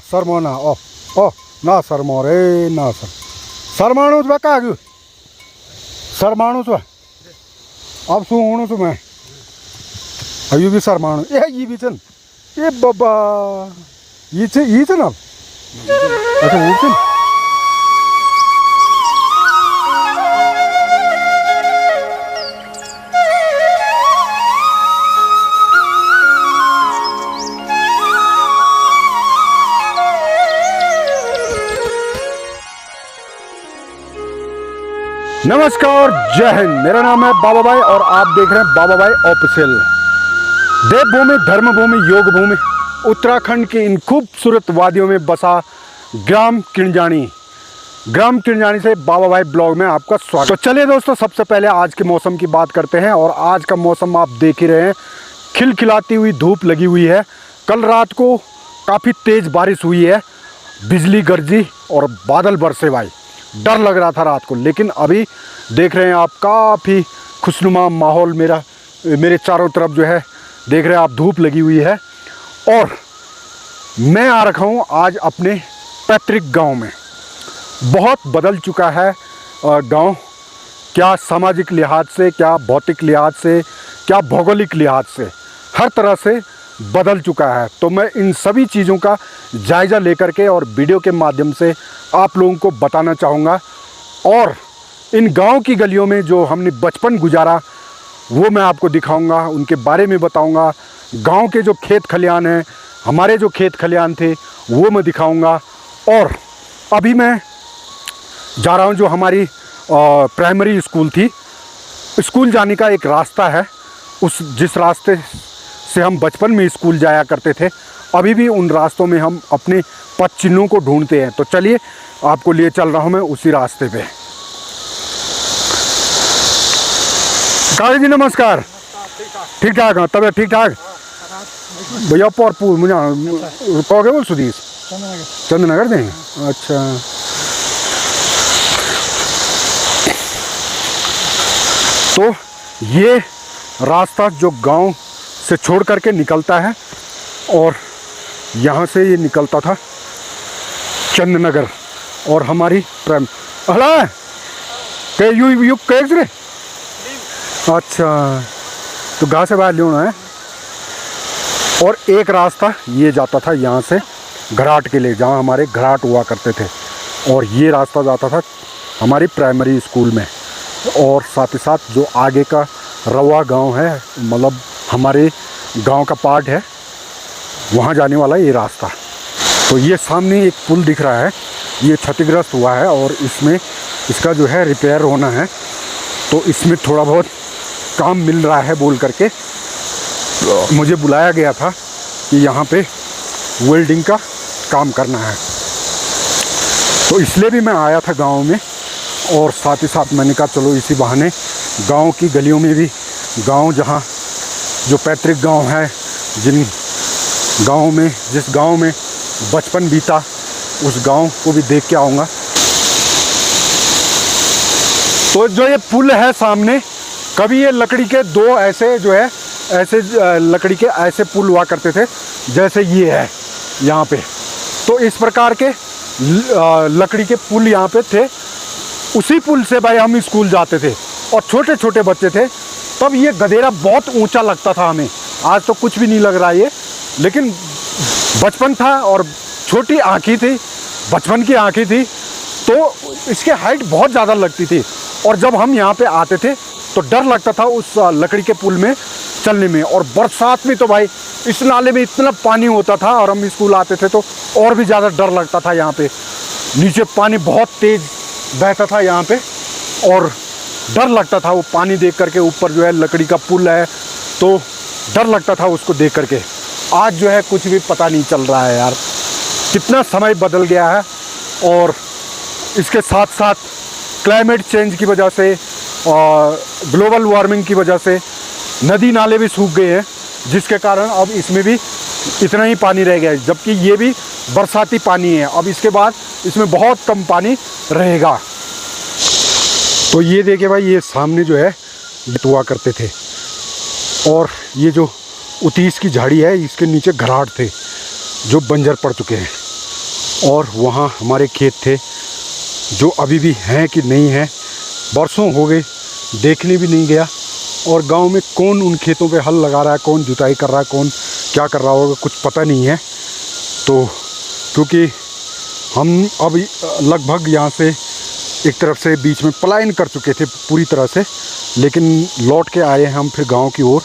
सरमोना ना सरमो रे ना सरमाणु बेका सरमाणु अब शू हूँ छू मैं अयू भी सरमाणु ये भी चन ये बाबा ये चन अब अच्छा वो चन नमस्कार, जय हिंद। मेरा नाम है बाबा भाई और आप देख रहे हैं बाबा भाई ऑफिशियल। देवभूमि, धर्मभूमि, योग भूमि उत्तराखंड की इन खूबसूरत वादियों में बसा ग्राम किणजानी से बाबा भाई ब्लॉग में आपका स्वागत। तो चलिए दोस्तों, सबसे पहले आज के मौसम की बात करते हैं। और आज का मौसम आप देख ही रहे हैं, खिलखिलाती हुई धूप लगी हुई है। कल रात को काफ़ी तेज़ बारिश हुई है, बिजली गरजी और बादल बरसे भाई, डर लग रहा था रात को। लेकिन अभी देख रहे हैं आप, काफ़ी खुशनुमा माहौल मेरे चारों तरफ जो है देख रहे हैं आप, धूप लगी हुई है। और मैं आ रखा हूँ आज अपने पैतृक गांव में। बहुत बदल चुका है गांव, क्या सामाजिक लिहाज से, क्या भौतिक लिहाज से, क्या भौगोलिक लिहाज से, हर तरह से बदल चुका है। तो मैं इन सभी चीज़ों का जायज़ा लेकर के और वीडियो के माध्यम से आप लोगों को बताना चाहूँगा। और इन गांव की गलियों में जो हमने बचपन गुजारा वो मैं आपको दिखाऊंगा, उनके बारे में बताऊंगा। गांव के जो खेत खलियान हैं, हमारे जो खेत खलियान थे, वो मैं दिखाऊंगा। और अभी मैं जा रहा हूँ, जो हमारी प्राइमरी स्कूल थी, स्कूल जाने का एक रास्ता है, जिस रास्ते से हम बचपन में स्कूल जाया करते थे, अभी भी उन रास्तों में हम अपने पद चिन्हों को ढूंढते हैं। तो चलिए, आपको लिए चल रहा हूँ मैं उसी रास्ते पे। काली जी नमस्कार। ठीक ठाक हाँ, तबियत ठीक ठाक भैया? पौरपुर मुझे कहोगे बोल सुधीश चंद्रनगर दें। अच्छा, तो ये रास्ता जो गांव से छोड़ करके निकलता है, और यहाँ से ये निकलता था चंद्रनगर। और हमारी प्राइम हला के यू कैक्स रे। अच्छा, तो गाँव से बाहर लेना है। और एक रास्ता ये जाता था यहाँ से घराट के लिए, जहाँ हमारे घराट हुआ करते थे। और ये रास्ता जाता था हमारी प्राइमरी स्कूल में। और साथ ही साथ जो आगे का रवा गांव है, मतलब हमारे गांव का पार्ट है, वहाँ जाने वाला ये रास्ता। तो ये सामने एक पुल दिख रहा है, ये क्षतिग्रस्त हुआ है और इसका जो है रिपेयर होना है। तो इसमें थोड़ा बहुत काम मिल रहा है बोल करके मुझे बुलाया गया था कि यहाँ पे वेल्डिंग का काम करना है। तो इसलिए भी मैं आया था गांव में। और साथ ही साथ मैंने कहा चलो इसी बहाने गांव की गलियों में भी, गांव जहाँ जो पैतृक गांव है, जिस गांव में बचपन बीता, उस गांव को भी देख के आऊँगा। तो जो ये पुल है सामने, कभी ये लकड़ी के दो ऐसे जो है लकड़ी के ऐसे पुल हुआ करते थे, जैसे ये है यहाँ पे। तो इस प्रकार के लकड़ी के पुल यहाँ पे थे। उसी पुल से भाई हम स्कूल जाते थे और छोटे छोटे बच्चे थे। तब ये गधेरा बहुत ऊंचा लगता था हमें, आज तो कुछ भी नहीं लग रहा है ये, लेकिन बचपन था और छोटी आँखें थी, बचपन की आँखें थी, तो इसके हाइट बहुत ज़्यादा लगती थी। और जब हम यहाँ पे आते थे तो डर लगता था उस लकड़ी के पुल में चलने में। और बरसात में तो भाई इस नाले में इतना पानी होता था, और हम स्कूल आते थे तो और भी ज़्यादा डर लगता था। यहाँ पे नीचे पानी बहुत तेज़ बहता था यहाँ पे, और डर लगता था वो पानी देख करके। ऊपर जो है लकड़ी का पुल है, तो डर लगता था उसको देख करके। आज जो है कुछ भी पता नहीं चल रहा है यार, कितना समय बदल गया है। और इसके साथ साथ क्लाइमेट चेंज की वजह से और ग्लोबल वार्मिंग की वजह से नदी नाले भी सूख गए हैं, जिसके कारण अब इसमें भी इतना ही पानी रह गया है, जबकि ये भी बरसाती पानी है। अब इसके बाद इसमें बहुत कम पानी रहेगा। तो ये देखिए भाई, ये सामने जो है हुआ करते थे, और ये जो उतीस की झाड़ी है, इसके नीचे घराट थे जो बंजर पड़ चुके हैं, और वहाँ हमारे खेत थे जो अभी भी हैं कि नहीं हैं, बरसों हो गए, देखने भी नहीं गया। और गांव में कौन उन खेतों पे हल लगा रहा है, कौन जुताई कर रहा है, कौन क्या कर रहा होगा, कुछ पता नहीं है। तो क्योंकि हम अब लगभग यहाँ से एक तरफ से बीच में पलायन कर चुके थे पूरी तरह से, लेकिन लौट के आए हैं हम फिर गांव की ओर,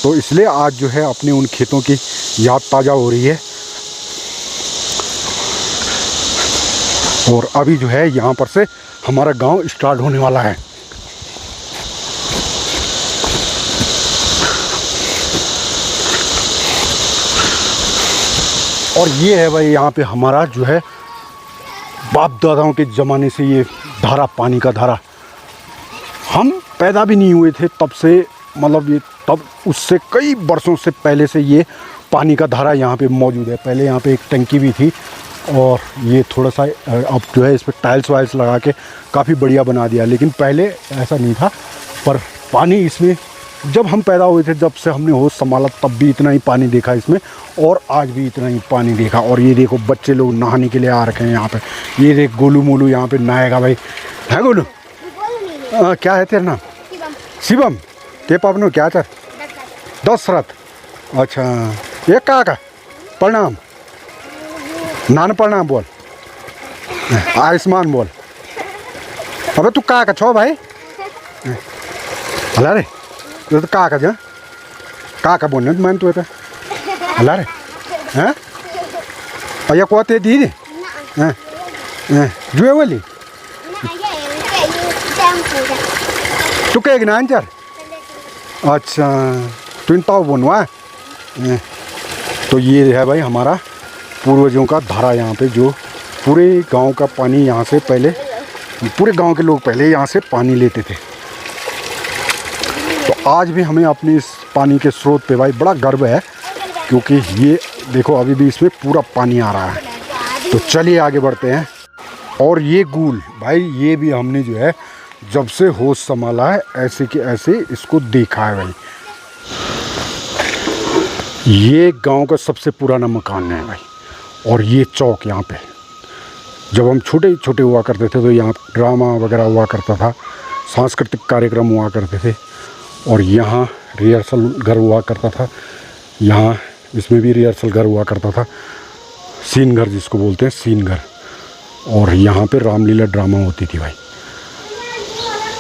तो इसलिए आज जो है अपने उन खेतों की याद ताज़ा हो रही है। और अभी जो है यहाँ पर से हमारा गांव स्टार्ट होने वाला है। और ये है भाई यहाँ पे हमारा जो है बाप दादाओं के ज़माने से ये धारा, पानी का धारा, हम पैदा भी नहीं हुए थे तब से, मतलब ये तब उससे कई बरसों से पहले से ये पानी का धारा यहाँ पे मौजूद है। पहले यहाँ पे एक टंकी भी थी, और ये थोड़ा सा अब जो है इस पर टाइल्स वाइल्स लगा के काफ़ी बढ़िया बना दिया, लेकिन पहले ऐसा नहीं था। पर पानी इसमें जब हम पैदा हुए थे, जब से हमने होश संभाला, तब भी इतना ही पानी देखा इसमें, और आज भी इतना ही पानी देखा। और ये देखो बच्चे लोग नहाने के लिए आ रखे हैं यहाँ पे। ये देख गोलू मोलू यहाँ पे नहाएगा भाई, है गोलू? क्या है तेरा नाम? शिवम। के पापनो क्या चर? दशरथ। अच्छा, ये का प्रणाम, नान प्रणाम बोल, आयुष्मान बोल। अबे तू का छो भाई? हला रे तो का जा का बोलने मैं तू हला रे हैं अया कोते दी दे हैं जुए वाली तू के ज्ञान चर। अच्छा तू इन ताऊ बनवा। तो ये है भाई हमारा पूर्वजों का धारा यहाँ पे, जो पूरे गांव का पानी यहाँ से पहले, पूरे गांव के लोग पहले यहाँ से पानी लेते थे। तो आज भी हमें अपने इस पानी के स्रोत पे भाई बड़ा गर्व है, क्योंकि ये देखो अभी भी इसमें पूरा पानी आ रहा है। तो चलिए आगे बढ़ते हैं। और ये गूल भाई, ये भी हमने जो है जब से होश संभाला है ऐसे के ऐसे इसको देखा है भाई। ये गांव का सबसे पुराना मकान है भाई। और ये चौक यहाँ पे, जब हम छोटे छोटे हुआ करते थे तो यहाँ ड्रामा वगैरह हुआ करता था, सांस्कृतिक कार्यक्रम हुआ करते थे, और यहाँ रिहर्सल घर हुआ करता था। यहाँ इसमें भी रिहर्सल घर हुआ करता था, सीन घर जिसको बोलते हैं, सीन घर। और यहाँ पे रामलीला ड्रामा होती थी भाई।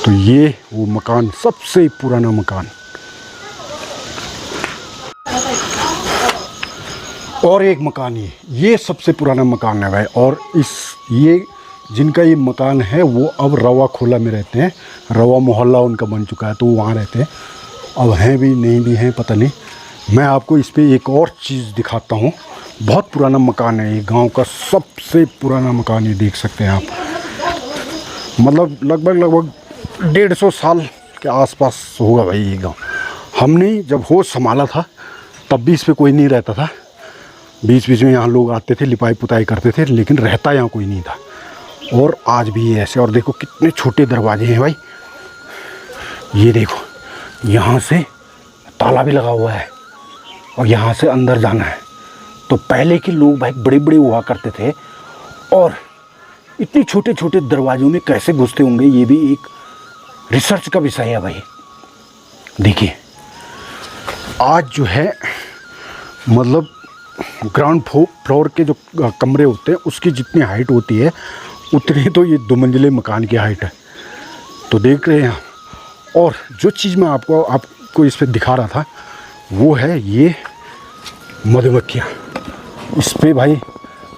तो ये वो मकान, सबसे पुराना मकान। और एक मकान ये सबसे पुराना मकान है भाई। और ये जिनका ये मकान है वो अब रवा खोला में रहते हैं, रवा मोहल्ला उनका बन चुका है, तो वहाँ रहते हैं। अब हैं भी नहीं भी हैं पता नहीं। मैं आपको इस पे एक और चीज़ दिखाता हूँ। बहुत पुराना मकान है ये, गांव का सबसे पुराना मकान, ये देख सकते हैं आप। मतलब लगभग 150 साल के आसपास होगा भाई ये गांव। हमने जब होश संभाला था तब भी इस पर कोई नहीं रहता था। बीच बीच में यहाँ लोग आते थे, लिपाई पुताई करते थे, लेकिन रहता यहाँ कोई नहीं था। और आज भी ये ऐसे। और देखो कितने छोटे दरवाजे हैं भाई। ये देखो यहाँ से ताला भी लगा हुआ है, और यहाँ से अंदर जाना है। तो पहले के लोग भाई बड़े बड़े हुआ करते थे, और इतने छोटे छोटे दरवाजों में कैसे घुसते होंगे, ये भी एक रिसर्च का विषय है भाई। देखिए आज जो है मतलब ग्राउंड फ्लोर के जो कमरे होते हैं उसकी जितनी हाइट होती है उतनी तो ये 2 मंजिले मकान की हाइट है। तो देख रहे हैं। और जो चीज़ मैं आपको इस पर दिखा रहा था वो है ये मधुमक्खियाँ। इस पर भाई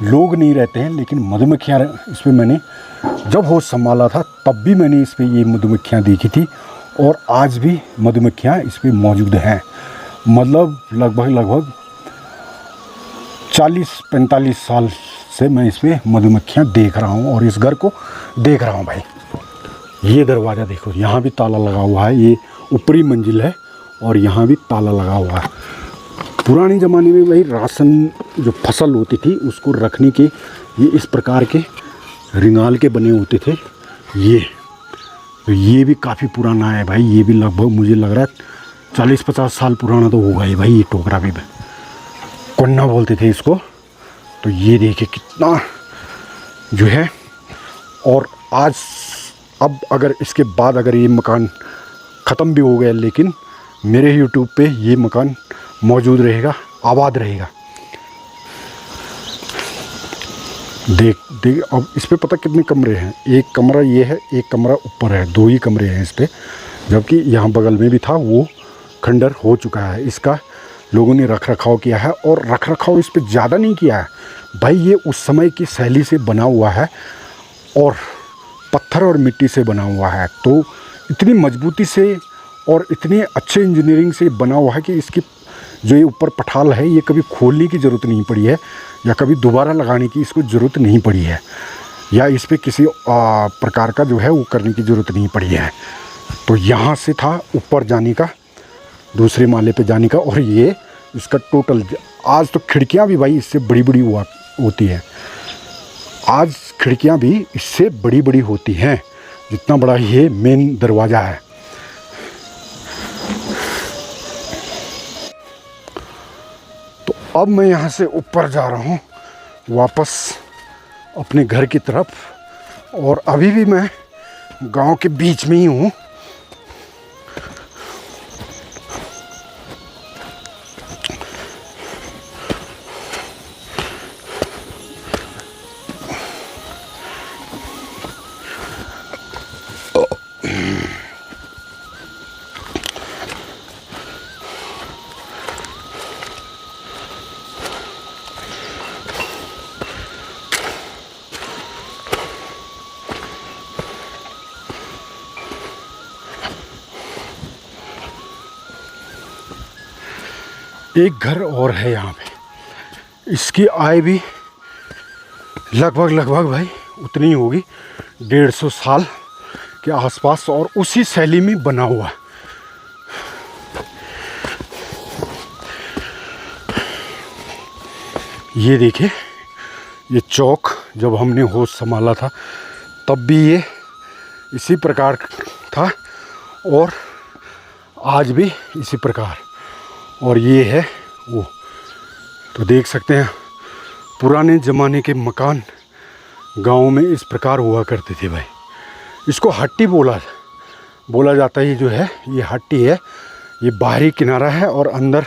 लोग नहीं रहते हैं, लेकिन मधुमक्खियाँ इस पर मैंने जब होश संभाला था तब भी मैंने इस पर ये मधुमक्खियाँ देखी थी। और आज भी मधुमक्खियाँ इस पर मौजूद हैं। मतलब लगभग 40-45 साल से मैं इस पर मधुमक्खियाँ देख रहा हूँ, और इस घर को देख रहा हूँ भाई। ये दरवाज़ा देखो, यहाँ भी ताला लगा हुआ है। ये ऊपरी मंजिल है और यहाँ भी ताला लगा हुआ है। पुराने ज़माने में भाई राशन जो फसल होती थी उसको रखने के ये इस प्रकार के रिंगाल के बने होते थे। ये भी काफ़ी पुराना है भाई। ये भी लगभग मुझे लग रहा है 40-50 साल पुराना तो होगा ही भाई ये टोकरा भी। कोन्ना बोलते थे इसको। तो ये देखिए कितना जो है। और आज अब अगर इसके बाद अगर ये मकान ख़त्म भी हो गया, लेकिन मेरे यूट्यूब पे ये मकान मौजूद रहेगा, आबाद रहेगा। देख अब इस पे पता कितने कमरे हैं। एक कमरा ये है, एक कमरा ऊपर है, 2 ही कमरे हैं इस पे। जबकि यहाँ बगल में भी था, वो खंडर हो चुका है। इसका लोगों ने रख रखाव किया है, और रख रखाव इस पे ज़्यादा नहीं किया है भाई। ये उस समय की शैली से बना हुआ है और पत्थर और मिट्टी से बना हुआ है। तो इतनी मजबूती से और इतने अच्छे इंजीनियरिंग से बना हुआ है कि इसकी जो ये ऊपर पठाल है, ये कभी खोलने की ज़रूरत नहीं पड़ी है, या कभी दोबारा लगाने की इसको ज़रूरत नहीं पड़ी है, या इस पर किसी प्रकार का जो है वो करने की ज़रूरत नहीं पड़ी है। तो यहाँ से था ऊपर जाने का, दूसरे माले पे जाने का। और ये इसका टोटल, आज तो खिड़कियाँ भी भाई इससे बड़ी बड़ी होती है। आज खिड़कियाँ भी इससे बड़ी बड़ी होती हैं, जितना बड़ा ये मेन दरवाज़ा है। तो अब मैं यहाँ से ऊपर जा रहा हूँ वापस अपने घर की तरफ, और अभी भी मैं गांव के बीच में ही हूँ। एक घर और है यहाँ पे। इसकी आय भी लगभग भाई उतनी ही होगी, 150 साल के आसपास, और उसी शैली में बना हुआ। ये देखिए, ये चौक जब हमने होश संभाला था तब भी ये इसी प्रकार था, और आज भी इसी प्रकार। और ये है वो, तो देख सकते हैं पुराने ज़माने के मकान गाँव में इस प्रकार हुआ करते थे भाई। इसको हट्टी बोला जाता है। ये जो है ये हट्टी है, ये बाहरी किनारा है, और अंदर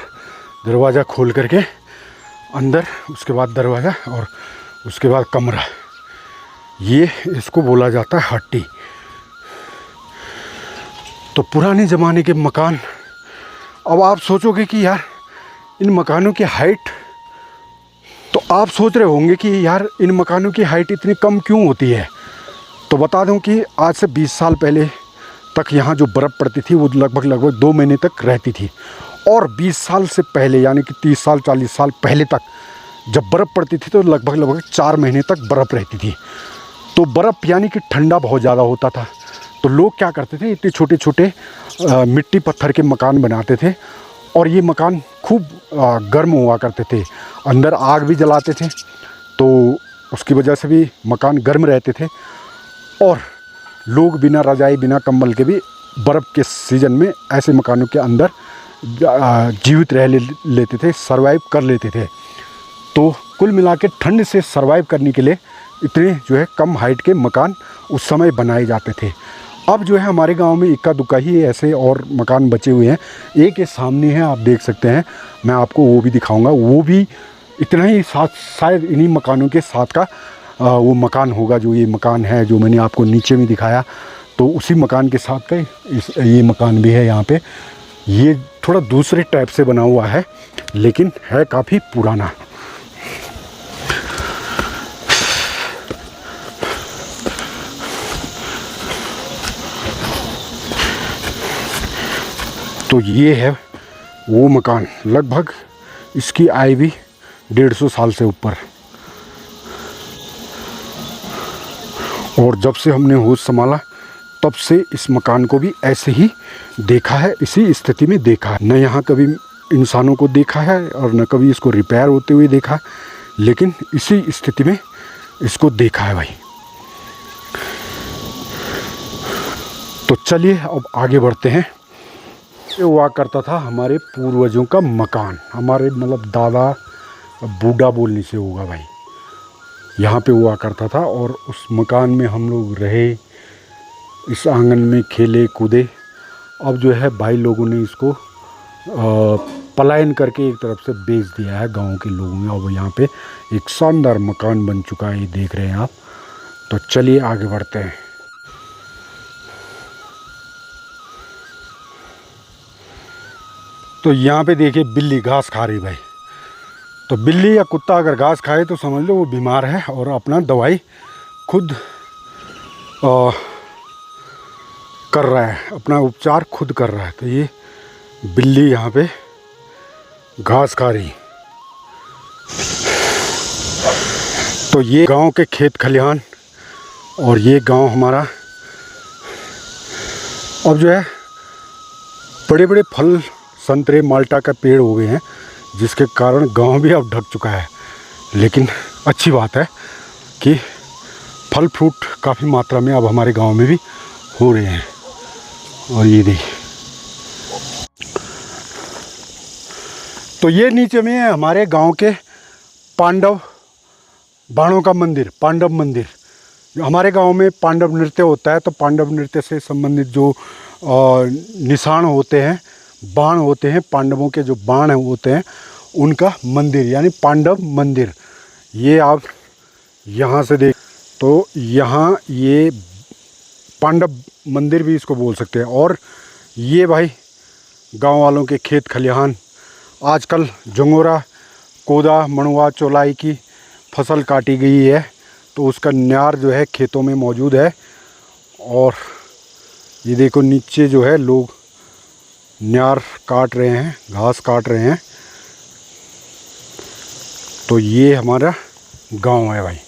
दरवाज़ा खोल करके अंदर, उसके बाद दरवाज़ा, और उसके बाद कमरा, ये इसको बोला जाता है हट्टी। तो पुराने ज़माने के मकान। अब आप सोचोगे कि यार इन मकानों की हाइट, तो आप सोच रहे होंगे कि यार इन मकानों की हाइट इतनी कम क्यों होती है। तो बता दूं कि आज से 20 साल पहले तक यहाँ जो बर्फ़ पड़ती थी वो लगभग 2 महीने तक रहती थी, और 20 साल से पहले यानी कि 30 साल 40 साल पहले तक जब बर्फ़ पड़ती थी तो लगभग 4 महीने तक बर्फ़ रहती थी। तो बर्फ़ यानी कि ठंडा बहुत ज़्यादा होता था। तो लोग क्या करते थे, इतने छोटे छोटे मिट्टी पत्थर के मकान बनाते थे, और ये मकान खूब गर्म हुआ करते थे। अंदर आग भी जलाते थे, तो उसकी वजह से भी मकान गर्म रहते थे। और लोग बिना रजाई बिना कंबल के भी बर्फ़ के सीज़न में ऐसे मकानों के अंदर जीवित रह लेते थे, सरवाइव कर लेते थे। तो कुल मिला के ठंड से सरवाइव करने के लिए इतने जो है कम हाइट के मकान उस समय बनाए जाते थे। अब जो है हमारे गांव में इक्का दुक्का ही ऐसे और मकान बचे हुए हैं। एक ये सामने है, आप देख सकते हैं, मैं आपको वो भी दिखाऊंगा। वो भी इतना ही शायद इन्हीं मकानों के साथ का वो मकान होगा जो ये मकान है, जो मैंने आपको नीचे में दिखाया। तो उसी मकान के साथ का ये मकान भी है यहाँ पे। ये थोड़ा दूसरे टाइप से बना हुआ है, लेकिन है काफ़ी पुराना। तो ये है वो मकान, लगभग इसकी आयु भी 150 साल से ऊपर। और जब से हमने होश संभाला तब से इस मकान को भी ऐसे ही देखा है, इसी स्थिति में देखा है। न यहाँ कभी इंसानों को देखा है और न कभी इसको रिपेयर होते हुए देखा, लेकिन इसी स्थिति में इसको देखा है भाई। तो चलिए अब आगे बढ़ते हैं। ये हुआ करता था हमारे पूर्वजों का मकान, हमारे मतलब दादा बूढ़ा बोलने से होगा भाई, यहाँ पे हुआ करता था। और उस मकान में हम लोग रहे, इस आंगन में खेले कूदे। अब जो है भाई लोगों ने इसको पलायन करके एक तरफ से बेच दिया है गांव के लोगों ने। अब यहाँ पे एक शानदार मकान बन चुका है, ये देख रहे हैं आप। तो चलिए आगे बढ़ते हैं। तो यहाँ पे देखिए बिल्ली घास खा रही भाई। तो बिल्ली या कुत्ता अगर घास खाए तो समझ लो वो बीमार है और अपना दवाई खुद कर रहा है, अपना उपचार खुद कर रहा है। तो ये बिल्ली यहाँ पे घास खा रही। तो ये गांव के खेत खलिहान और ये गांव हमारा। अब जो है बड़े बड़े फल, संतरे, माल्टा का पेड़ हो गए हैं, जिसके कारण गांव भी अब ढक चुका है। लेकिन अच्छी बात है कि फल फ्रूट काफ़ी मात्रा में अब हमारे गांव में भी हो रहे हैं। और ये देखिए, तो ये नीचे में है हमारे गांव के पांडव बाणों का मंदिर, पांडव मंदिर। हमारे गांव में पांडव नृत्य होता है, तो पांडव नृत्य से संबंधित जो निशान होते हैं, बाण होते हैं, पांडवों के जो बाण होते हैं, उनका मंदिर यानी पांडव मंदिर। ये आप यहाँ से देख तो यहाँ ये पांडव मंदिर भी इसको बोल सकते हैं। और ये भाई गांव वालों के खेत खलिहान। आजकल जंगोरा, कोदा, मणुआ, चौलाई की फसल काटी गई है, तो उसका न्यार जो है खेतों में मौजूद है। और ये देखो नीचे जो है लोग न्यार काट रहे हैं, घास काट रहे हैं। तो ये हमारा गांव है भाई।